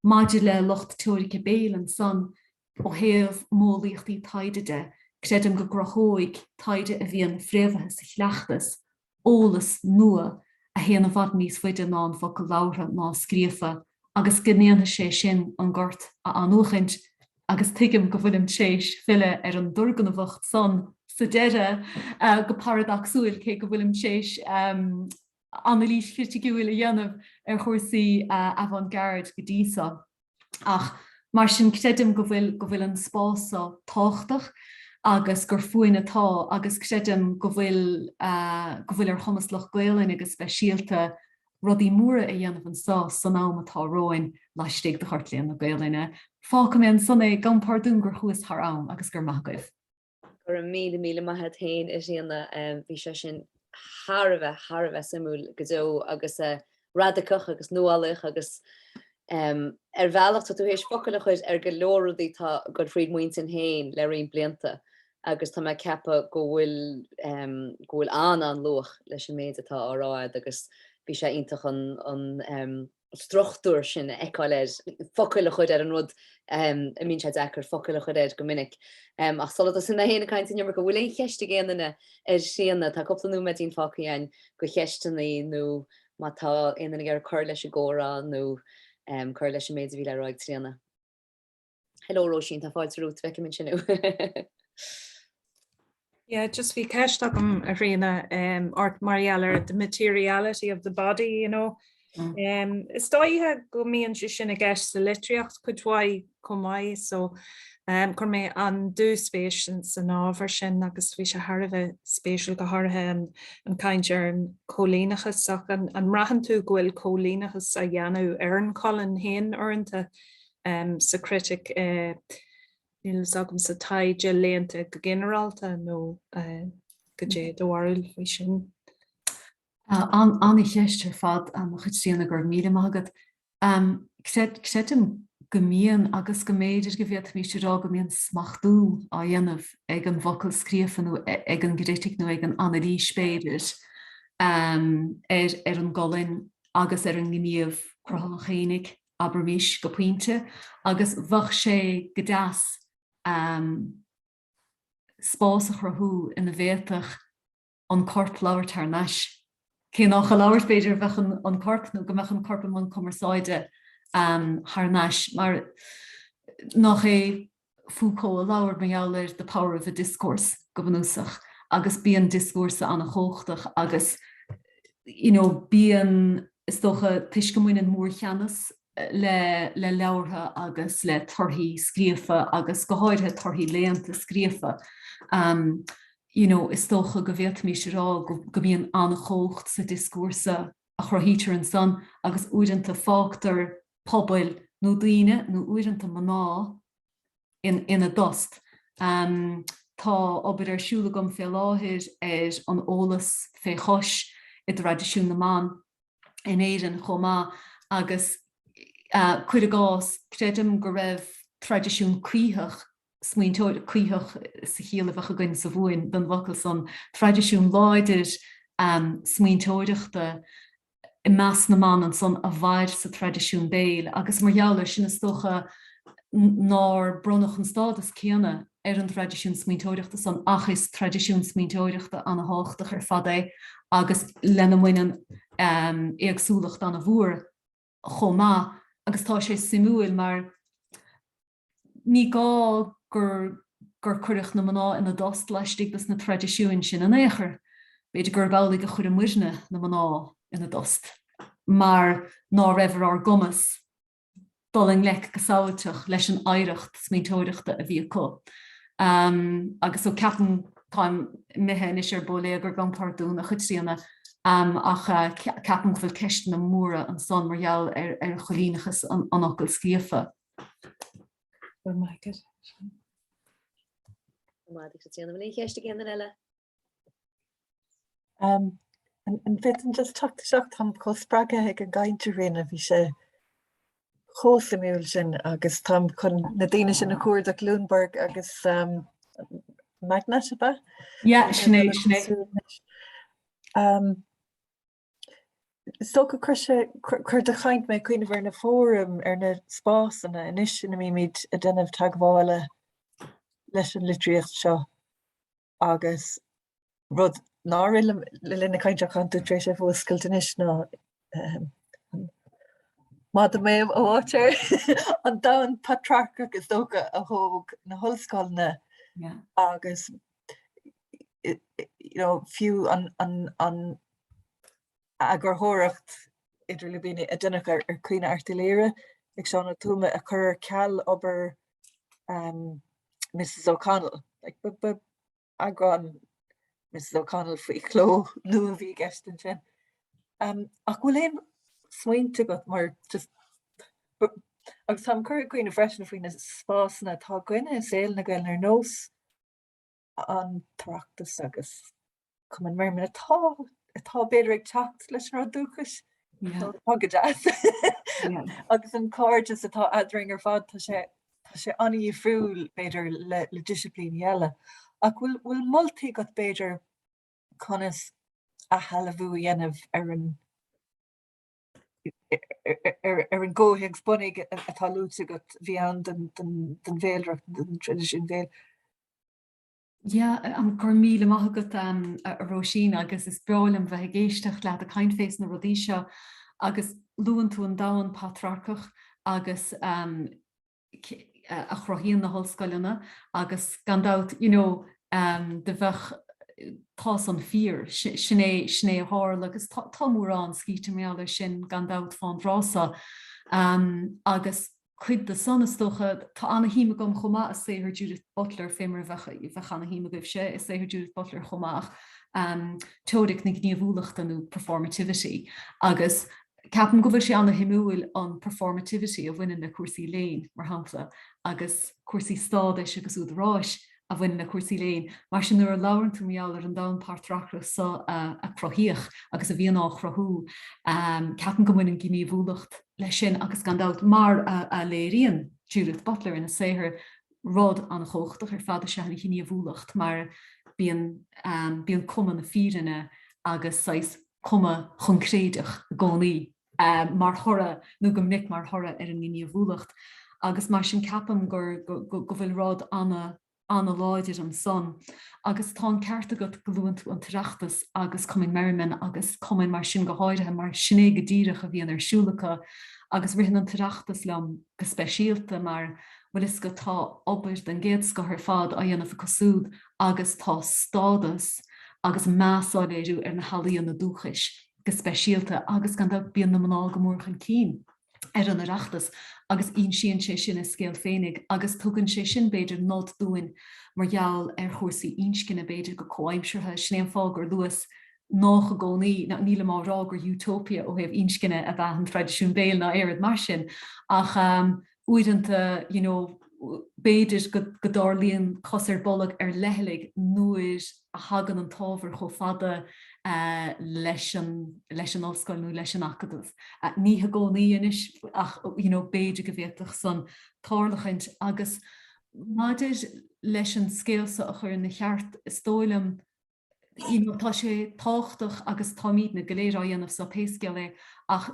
Maidir le locht teórice béal san ó héamh mólaíochtaí taideide, credim go grothóig taide a bhíon fréamhathe sa chleachtas, ólas nua a héanana bhd níos fuide ná an focail láithre ná scríofa, agus gnéantha sé sin an gort a anúchaint agus tuigim go bhfuilm séis fiile ar an durgan a bhacht san sa deire go paradoxúil cé go bhfuilm séis analís critiúil a dhéanamh ar chósaí avant-garde go díosa. Ach mar sin credim go bhfuil an spása táchtach agus gur fuain atá agus credim go bhfuil ar chumaslach Gaeilinn agus speisialta rudí móra a dhéanamh an sás san am atá roin leistigh de chart léana na Gaeillinne. Fáca mé an sanna ganpáirún gur chuas th am agus gur maithagaibh. Gur an míle maithe tain is dhéanana bhí sé sin Harbheith samú go dó agus radacach agus nualadach agus ar bhealach tú hééis focail chuid ar go leorúdaí tá go fríd muintin hain le rion blianta agus tá me cepa go bhfuil an luach leis an méid atá áráid agus bhí sé iontach an struchtúir sin eáil focail chuid ar an rud a mín sé dechar focail chuid go minic. Ach solid sin na héna caiintin mar go bhfuil éon cheiste géanana ar síanana tá copplanú me dín fácaíin go cheistenaí nó má tá inana ar chuir leis a ggóra nó chuir leis méid a bhí le roiig tríana. Hello Roisin, tá fáilte rút bheice min sinú. Yeah, just bhí ceistach a riana ort marialler, the materiality of the body, you know. Is dóithe go míonn sé sin a gceist sa litríocht chudmhaid comá so chur mé an dúspéis san ábhar sin agus bhí sé tharbheith spéisiúil go háirithe an caintear an cholínachas ach an mraithan tú gohfuil cholínachas a dhéanamh ar an colin hain orintanta sa critic agam sa Taighde Ealaíonta go generalta nó go dé dohhaúil fao sin. Anna cheistir fad an chud síanana gur míle mágad. Credim go mííon agus go méidir go bhéad mí rá go mííon smachtú a dhéanamh ag an bhacail scríofanú ag an gréitic nó ag an analí spéidir ar an golinn agus ar an gníomh crothan chénig aber mís go puinte agus bhah sé go deas spás a chorthú ina bhéadach an corp lauer tar neis. Cé nach a lauer beidir bheitchan an corp nó go mechan corp an commerceáide haar neis, mar nach é fúcó a lauer meáir the power of a discourse go bhanúsach, agus bíon discourse anna chóchtach, agus bíon is dócha tuiscemuoin mór cheannas le leabhartha agus le torthaí scríofa agus go háirithe torthaí léanta scríofa. Is dócha go bhéalt mí sé rá go bhíon anna chócht sa discúrsa a chorthítear an san agus uaireanta fágtar pobail nó daoine nó uaireanta maná ina dost. Tá obair ar siúla gom fé láthir an ólas fé chois i do tradiisiún na man in éireann chomá agus chuir a gás creidim go raibh tradiisiún cuitheach smaointeoireach cuitheach sa chéalah a gcuin sa bhuain don bhacail san tradiisiún láidir smaointeoireachta i meas na man an son a bhaid sa tradiisiún béal agus margheallar sin is tócha ná bronnach an stádas céanna an tradiisiún smaointeoireachta san ach is tradiisiún smaointeoireachta anna háchtach ar fad é agus lena muoinean éagsúlacht anna bhuair chomá agus tá sé simúil mar ní gá gur chuireach na maná ina dost leistigtas na tradiisiún sin an éair. Beidir gur bheallig a chuir muisne na maná ina dost. Mar ná raibh ar gomas doling lech go sáilteach leis an éireacht smaointeoireachta a bhí acu. Agus ó ceapan táim mithe is ar bóla gur ganpáirún a chud Tríona ach ceapan bhfuil ceist na móra an son margheall ar cholínachas an ocail scríofa. An bit an just tuchtach tam cospraga ag an gainterin a bhí sé chósamúil sin agus tam chun na daine sin na cuaird ag Lúnberg agus Magna ba? Ja, sné. So go chuir de chaint mé cuioine bhar na fórum ar na spásanna inis sin mí míid a denmh tagháile leis an litríocht seo agus rud ná le lena caiinte chuú trééis sé bhscailtanis ná má mé óáir an dain patrach agus dócha a thóg na Ollscoil agus fiú an agur thuireacht idir le bíine a duine ar cuioine artiléire ag seánna túma a chur ceall obair Mrs. O'Connell agán Mrs. O'Connell faoi chló nu a bhí gestan sin. Ach bhfuil éon smaointe go mar just agus tá chur cuioine freisin faoine spásanna tá cuioine saoil na gail ar nós an tarachtas agus cuman mar min atá beidir ag teacht leis an dúchas agad agus an cáir just atá adring ar fad tá sé aní friúil beidir le disciplín eile ach bhfuil moltaí go beidir conas a halahú dhéanamh ar an ggóthaigh bunig atá lúte go bhí an den bhéalreacht den tradiisiún bhéal. Ja, an gur míle maithagat a Róisín agus is breálam bheith géisteach le a caint fééis na rodí seo agus luúan tú an dáin patrarcach agus a chrothíon na Ollscoileanna agus gandát de bheith tá an fír sné a hála agus tá mórrán scíte méallir sin gandát fáin rása agus chuid de sonnastocha tá anna híime gom chomá a séhir Judith Butler fémar bheith anna híime goibh sé is séhir Judith Butler chomach teodig na gníomhúlachtanú performativity agus ceapan go bhfuil sé anna himúil an performativity a bhaineann na cuasaí léin mar hampla agus cuasaí stádais agus údráis a bhaineann na cuasaí léin mar sin nuair a labharann tú meallar an dáin páirtrachra sa a crothaíoch agus a bhíon á chrothú ceapan go bhaineann gníomhúlacht leis sin agus gandát mar a léiríonn Judith Butler ina séhir rud an chóchtach ar fada se na gníomhúlacht mar bíon cuma na fírinne agus sais cuma choncréidech gcónaí mar thora nó go minic mar thora ar an gníomhúlacht agus mar sin capam go bhfuil rád anna láidir an son. Agus tá cearta go glúint an tráchtas agus cumin merriman agus cumin mar sin go háirithe mar sinné go díireach a bhíon ar siúlacha agus rihan an tráchtas lem go speisialta mar bhfuil is go tá obair den géad go ar fad a dhéanamh cosúd agus tá stádas agus measáiléirú ar na halaíon na dúchais go speisialta agus gan bíon na mná go mórchan cín ar an reachtas agus on sin sé sin is scéal féinnig agus tugann sé sin beidir nád dúin mar geall ar chósaí inscinna beidir go coimsirthe snéan fágur luas nach a gcónaí na níle má rágur utopia ó heh inscinne a bheit an tradiisiún béal na éad mar sin ach uidanta beidir go dárlíonn cosar bollag ar leithlig nuair a hagan an tábhar cho fada leis an Ollscoil nó leis an acadamh. Ní a gcónaí inis ach beidir go bhhéach san tárlachaint agus maidir leis an scéalsa a chur na cheart is tOllamh tá sé táchtach agus táíd na goléir a dhéanamh sa péisceala ach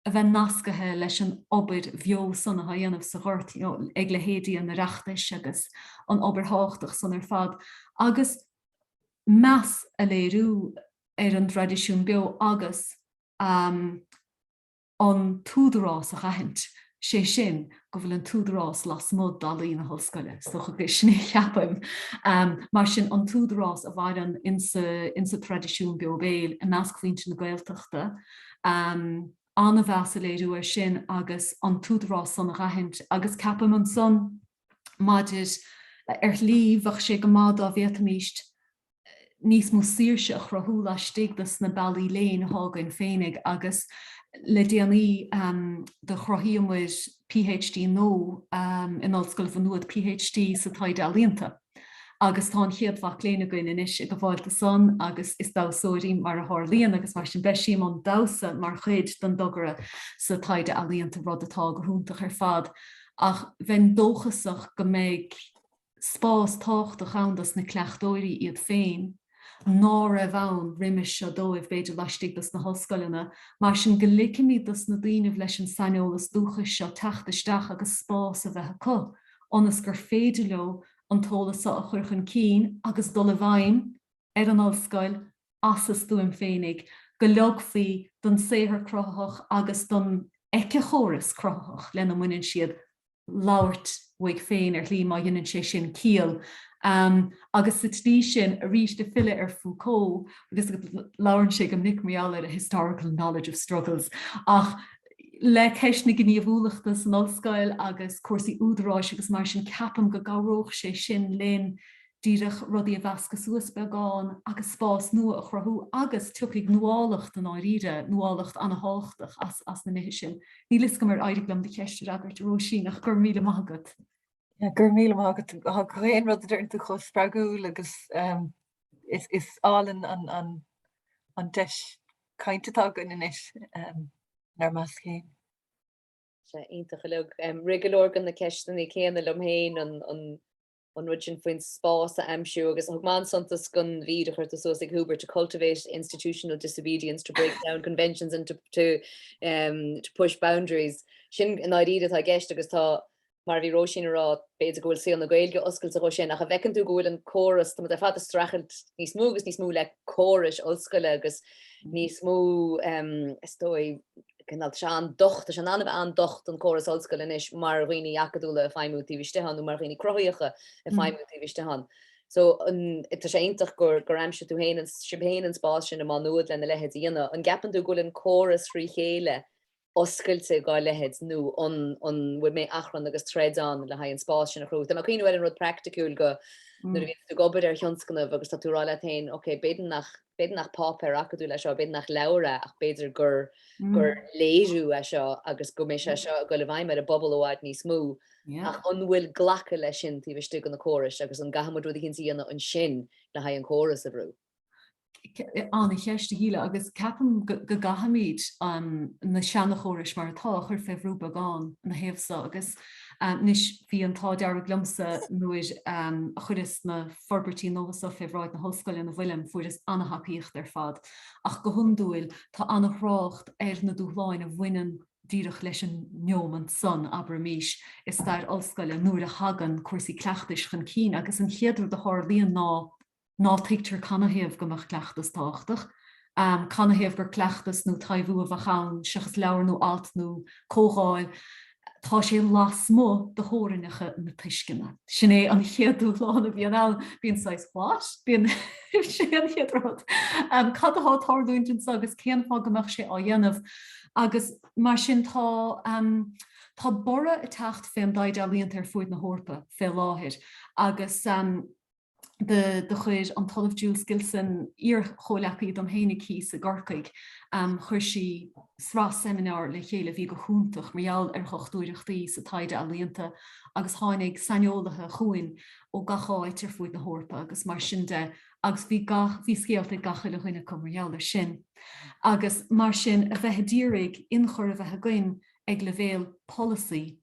a bheith nascathe leis an obair bheo sanna a dhéanamh sa ghort ag le héadaí an na reachtais agus an obair háchtach san ar fad. Agus meas a léirú ar an tradiisiún beo agus an túdarrás a chaint sé sin go bhfuil an túdarrás las mód dalí na hoscoile, so go sné cheapim. Mar sin an túdarrás a bhaid an in sa tradiisiún beo béal a measclíonn na Gaeltachta anna bheas a léirú ar sin agus an túdarrás san a chaint agus ceapim an son maidir ar líomhach sé go mád a Vietnamíist níos mó síirse a chrathú leistigdas na bailí léin hágain féinnig agus le déanaí de chrathíomid PhD nó in Ollscoil Mhá Nuad PhD sa Taighde Ealaíonta. Agus tá chiadmhach léana goin inis go bhfuilta son agus is dásóirí mar a thirlíon agus mar sin beisiim an dása mar chuid don dogara sa Taighde Ealaíonta rud atá go húntaach ar fad. Ach bhein dóchasach go méid spás tácht a chaandas na cleachtóirí iad féin, ná a bhain riimiis se dóibh beidir leistigdas na hoscoilena, mar sin go licimídas na daoineh leis an saneolalas dúchas seo teachtaisteach agus spás a bheith acu, onas gur féidir leo an tólasa a churchan cín agus dul a bhaim ar an Ollscoil asas dúim féinnig, go leogfaí don séthar crothach agus don eice chóras crothach lena muinn siad labhairt bhuaig féin ar lí má dhéanann sé sin cíal. Agus sa tí sin a rís de fille ar Foucault, agus labhairann sé go Nic Meall ar a historical knowledge of struggles. Ach le ceisna gníomh bhuailachtas an Ollscoil agus cuasaí údaráis agus mar sin ceapam go gabhróch sé sin linn díreach rudaí a bheasca suas beagán agus spás nua a chrathú agus tuigh nuálacht an áíre nuálacht anna háchtach as na mithe sin. Ní liscam ar aidiglam de ceiste agart róisí nach gur míle maigad. Gur míle mágad réon rud ar tú chu spraúil agus is álan an deis caiintetá gan inis nar más chéin. Se ionintach le rigolóir gan na ceistan í céanna lomhéin an rudin faoin spás a amsú agus thugmáin santas gon bhíad a chuirta sós ag Hubert to cultivate institutional disobedience, to break down conventions and to push boundaries. Sin in áiríad atá gceist agus tá mar bhí róisín rá beidir gohfuil sí an na Gaeilge oscailte go sin ach a bhecinn tú gohfuil an choras tá fad strachelt níos mó agus níos mó le choris Ollscoile agus níos mó istói cynnal sean docht a sean anna bheith an docht an choras Ollscoile inis mar roioine acadúla a feimú tíbhistehan nó mar roioine croíocha a feimú tíbhistehan. So tá sé iontach gur amse tú héanaan sibhéanaan spás sin Mhá Nuad lena lehead dhéana an gapan tú gohfuil an choras rí chéile oscailte gá lehead nó an bhfuil mé achran agus tréadán le ha an spás sin a chrú. Tá chuoine bhfuil an rud practicúil go nuair a bhíonn tú gobar ar thionscanmh agus tá tú rá le tain, ok, beidir nach pop ar acadú le seo, beidir nach leabhra ach beidir gur léirú a seo agus go mé se seo go le bhaim ar a bobbal óháid níos mó. Ach an bhfuil ghlacha le sin tíbhiste an na choras agus an gahamad rud cinn dhéanana an sin le ha an choras a bhrú. Anna cheiste híle agus ceapam go gahamíd na seannachóris mar atá chur fehrú bagán na héamhsa agus níos bhí an tá dearg glumsa nuair a churis na forbertí nóhas a fehráid na hoscoil na bhfuilm fuair is anhaíocht ar fad. Ach go hundúil tá annachrácht ar na dúhláin a bhainean díirech leis an neomant son aber mis is daar Ollscoil nuair a hagan cuasaí cleachtais chun cín agus an chéadú de hálíon ná teictar canahéamh gomach cleachtas táchtach. Canahéamh gur cleachtas nó taimhú a bhachan, seachas leabhar nó alt nó cógáil, tá sé las mó de hóirneige na tuiscinna. Sin é an chéadú lána bhíon bíon sais bháis, bíon sé an chéadrád. Cad aá táúintn agus céan fá gomach sé á dhéanamh, agus mar sin tá bora a techt fé an Taighde Ealaíonta ar fuaid na hórpa fé láthir, agus de chuir an tOllamh Jules Gilson ír cholechaí dom héna cí sa garcaig chuir sí srá seminar le chéile bhí go chúntaach marall ar chochtúireachtaí sa Taighde Ealaíonta agus tháinig saineolathe chuin ó gacháid ar fuaid na hórpa agus mar sin de agus bhí scéalta gacha le chuine cum marall sin. Agus mar sin a bheith dírig in chur a bheith gain ag le bhéal policy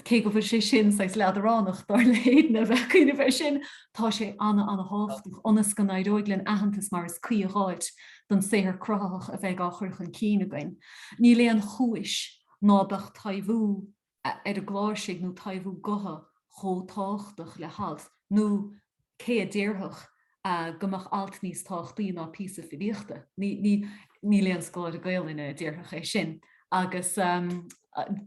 cé go bhfuil sé sin sais leadarránach dar le héadna bheith chuine bheith sin, tá sé anna háchtach onas gan éideoiglen ahantas mar is cuiáid don séhar crothach a bheith á churchan cína gain. Ní léon chúis ná bach taimhú ar a gláirsigh nó taimhú gotha cho táchtach le halt nó cé a déirthach gomach alt níos táchtaí ná písa fidíochta. Ní léon scáil a gailina déirthach é sin. Agus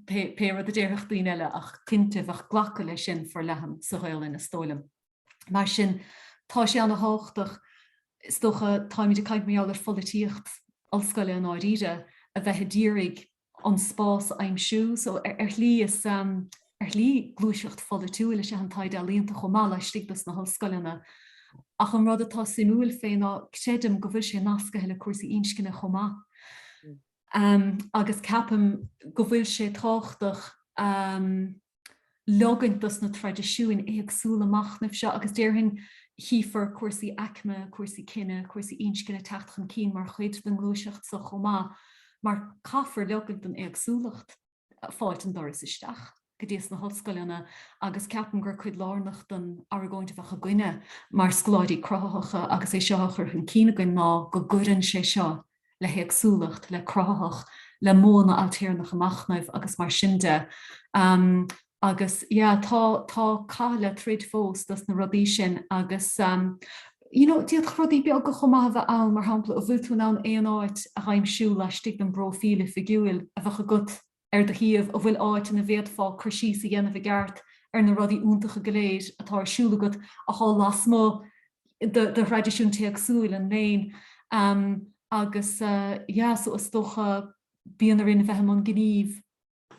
pe a déirechtaí eile ach cinnte bheith ghlacha lei sin for leham sa ghail ina tOllamh. Mar sin tá sé anna háchtach stocha táimid a caiid méall ar folíocht Ollscoil an áíre a bheith dírig an spás aimimsú, so lí is lí glúiseocht folúile sé an Taighde Ealaíonta chomá lei stiglas na Ollscoilna. Ach an rud atá simúil féin ná séidim go bhfuil sé nasca heile cuasaí inscinna chomá. Agus capam go bhfuil sé táchtach logantas na tradiisiúin éagsúla machnamh seo agus déirhin hífar cuasaí acma, cuasaí cinenne, cuasaí inscinna techtchan cín mar chuid den glúiseocht sa chomá, mar caafar logant an éagsúlacht fáilt an doras isteach. Go dtíos na Ollscoilna agus ceapan gur chuid lárnach don aragóinte bheitcha gcuine mar scláidí crothacha agus é seo chur chun cína goin ná go gurann sé seo le héagsúlacht, le crothach, le móna altéirnach amachnamh agus mar sinnde. Agus tá cáile tríd fós das na rudí sin agus díad rudí beag go chomá bheith ann mar hampla a bhfuil tú ná éon áit a chaimsú le stig an brofíle figiúil a bheitcha gut ar de híomh a bhfuil áit in a bhéad fá cruisí sa dhéanamh gceart ar na rudí úntacha goléir atá siúla gut a há lasmó de tradiisiún teagsúil an méin. Agus so is tócha bíon rinne bheith an gníomh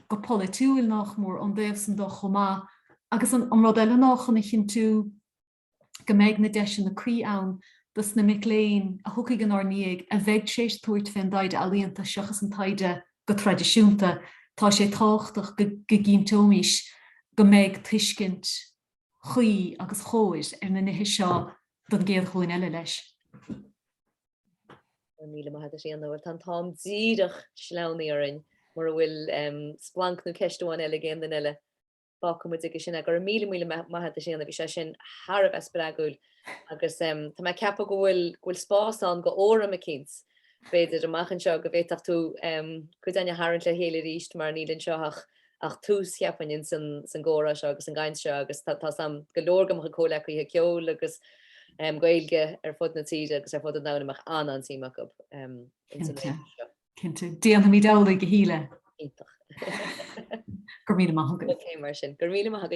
go polúil nach mór an déobh san do chomá. Agus an rud eile nachchanna chin tú go méid na deisi na crí ann dus na miléin a thucaigh an orníag a bheith sééis tuairt féin Taighde Ealaíonta seachas an Taighde go tradiisiúnta tá sé táchtach go gíntóis go méid tuiscint chuí agus chóir ar na nithe seo don géad chuin eile leis. Míle mai sé an bhfuil tan tám díireach sleánaí arin mar a bhfuil splanc nó ceistúin eile géan den eile bá mu go sin gur míle mai sé anna bhí sé sin Harbh esparagúil agus tá mai cepa go bhfuil spás an go óra a kins beidir amachchan seo go bhéach tú chu daine háint le héile ríist mar nílann seoach ach tús ceapainn san ggóra seo agus an gaiint seo agus tá sam gológam a cóla chu ceol agus gailge ar fud na tíide agus ar fud an dánaach an síach go. Cinnte déanana mí dála go híle. Gur míle maithagad. Cé mar sin, gur míle maithagad.